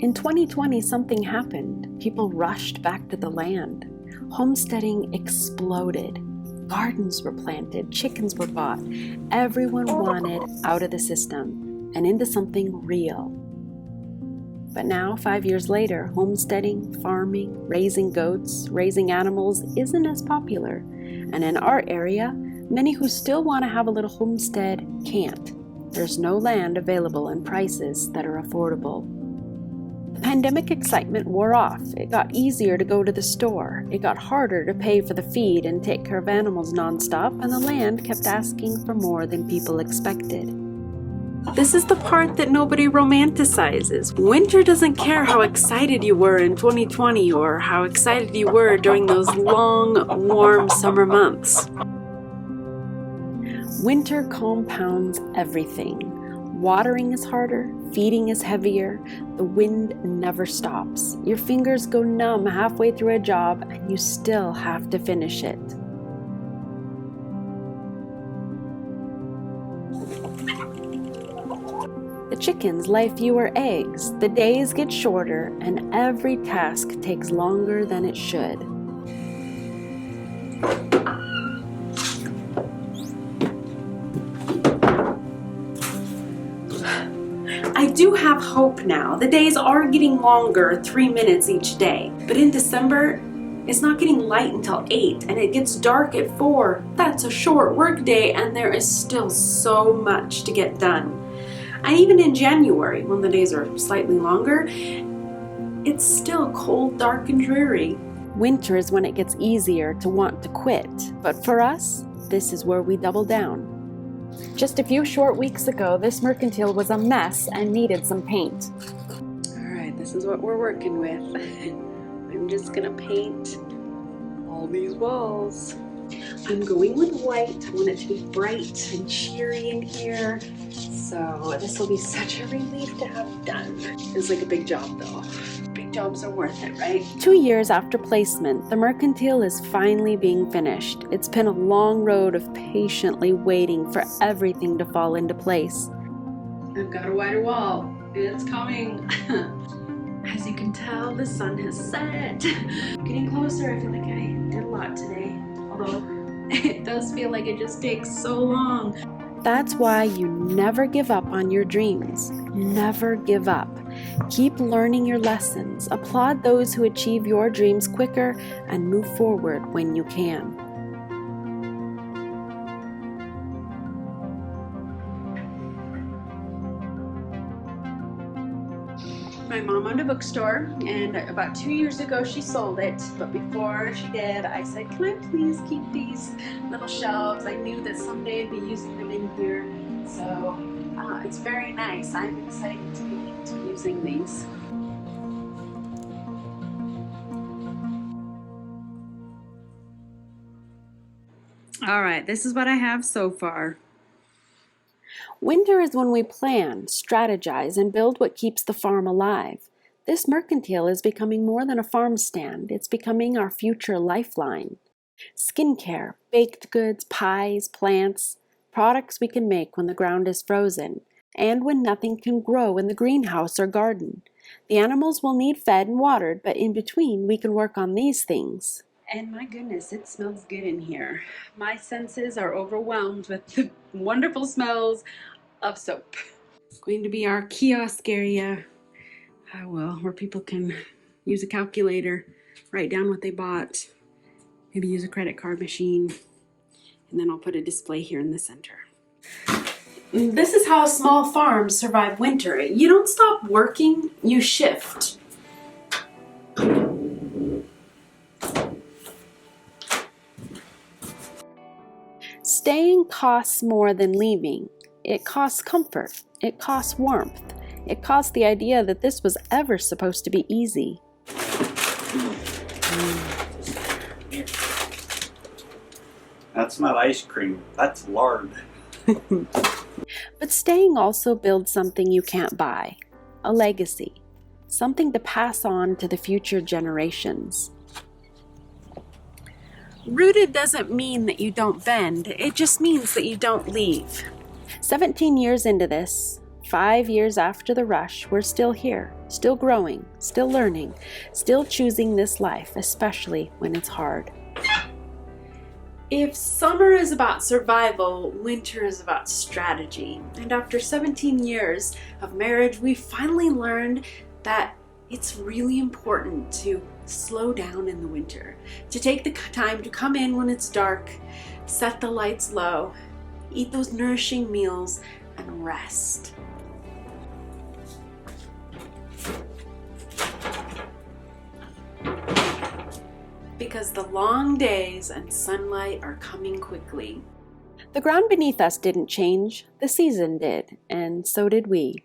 In 2020, something happened. People rushed back to the land. Homesteading exploded. Gardens were planted, chickens were bought. Everyone wanted out of the system and into something real. But now, 5 years later, homesteading, farming, raising goats, raising animals isn't as popular. And in our area, many who still want to have a little homestead can't. There's no land available and prices that are affordable. The pandemic excitement wore off. It got easier to go to the store. It got harder to pay for the feed and take care of animals nonstop, and the land kept asking for more than people expected. This is the part that nobody romanticizes. Winter doesn't care how excited you were in 2020 or how excited you were during those long, warm summer months. Winter compounds everything. Watering is harder, feeding is heavier, the wind never stops. Your fingers go numb halfway through a job and you still have to finish it. The chickens lay fewer eggs, the days get shorter, and every task takes longer than it should. I do have hope now. The days are getting longer, 3 minutes each day. But in December, it's not getting light until 8 and it gets dark at 4. That's a short work day and there is still so much to get done. And even in January, when the days are slightly longer, it's still cold, dark, and dreary. Winter is when it gets easier to want to quit. But for us, this is where we double down. Just a few short weeks ago, this mercantile was a mess and needed some paint. All right, this is what we're working with. I'm just gonna paint all these walls. I'm going with white. I want it to be bright and cheery in here. So this will be such a relief to have done. It's like a big job though. Big jobs are worth it, right? 2 years after placement, the mercantile is finally being finished. It's been a long road of patiently waiting for everything to fall into place. I've got a wider wall. It's coming. As you can tell, the sun has set. Getting closer. I feel like I did a lot today. Although it does feel like it just takes so long. That's why you never give up on your dreams. Never give up. Keep learning your lessons. Applaud those who achieve your dreams quicker and move forward when you can. My mom owned a bookstore, and about 2 years ago she sold it. But before she did, I said, can I please keep these little shelves? I knew that someday I'd be using them in here. So it's very nice. I'm excited to be using these. All right, this is what I have so far. Winter is when we plan, strategize, and build what keeps the farm alive. This mercantile is becoming more than a farm stand. It's becoming our future lifeline. Skincare, baked goods, pies, plants, products we can make when the ground is frozen, and when nothing can grow in the greenhouse or garden. The animals will need fed and watered, but in between we can work on these things. And my goodness, it smells good in here. My senses are overwhelmed with the wonderful smells of soap. It's going to be our kiosk area, where people can use a calculator, write down what they bought, maybe use a credit card machine, and then I'll put a display here in the center. This is how small farms survive winter. You don't stop working, you shift. Staying costs more than leaving. It costs comfort. It costs warmth. It costs the idea that this was ever supposed to be easy. That's not ice cream. That's lard. But staying also builds something you can't buy. A legacy. Something to pass on to the future generations. Rooted doesn't mean that you don't bend. It just means that you don't leave. 17 years into this, 5 years after the rush, we're still here, still growing, still learning, still choosing this life, especially when it's hard. If summer is about survival, winter is about strategy. And after 17 years of marriage, we finally learned that it's really important to slow down in the winter, to take the time to come in when it's dark, set the lights low, eat those nourishing meals, and rest. Because the long days and sunlight are coming quickly. The ground beneath us didn't change, the season did, and so did we.